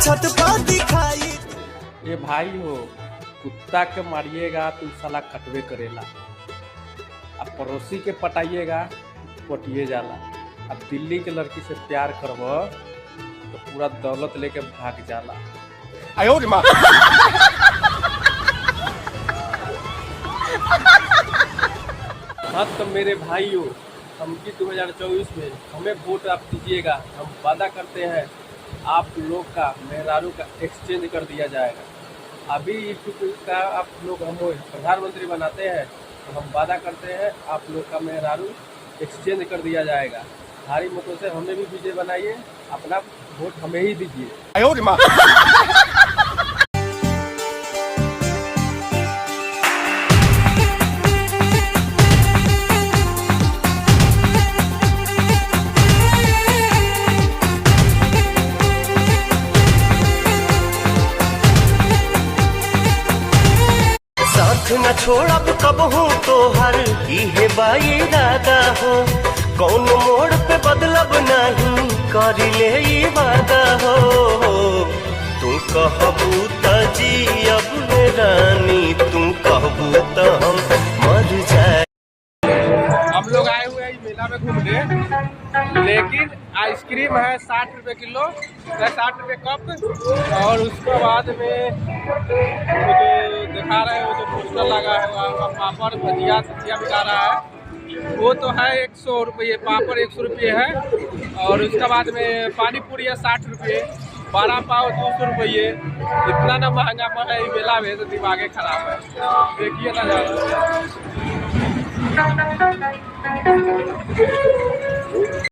छत पर दिखाई। ये भाई हो, कुत्ता के मारिएगा तो साला कटवे करेला, अब पड़ोसी के पटाइएगा पटिए जाला। अब दिल्ली के लड़की से प्यार करब तो पूरा दौलत लेके भाग जाला। आयो रे माँ। हाँ तो मेरे भाइयों, हमकी 2024 में हमें वोट आप दीजिएगा। हम वादा करते हैं आप लोग का मेहरारू का एक्सचेंज कर दिया जाएगा। अभी का आप लोग हम प्रधानमंत्री बनाते हैं तो हम वादा करते हैं आप लोग का मेहरारू एक्सचेंज कर दिया जाएगा। भारी मतों से हमें भी विजय बनाइए, अपना वोट हमें ही दीजिए। आयो रे माँ। साथ न छोड़ब कबहू तोहर इहे बाई दादा हो। कौन मोड़ पे बदलब नहीं कर ले ई वादा हो। तू कहबू त जियब रानी, तू कहबू त हम मर जाए। हम लोग आए हुए हैं मेला में घूमने, लेकिन आइसक्रीम है 60 रुपये किलो, 60 रुपये कप। और उसके बाद में वो जो दिखा रहे हो, जो पोस्टर लगा हुआ पापड़ भजिया बिका रहा है, वो तो है 100 रुपये, पापड़ 100 रुपये है। और उसके बाद में पानी पूरी है 60 रुपये, 12 पाव 200 रुपये। इतना ना महंगा पड़ा है मेला में तो दिमागे खराब है। देखिए ना ज़्यादा।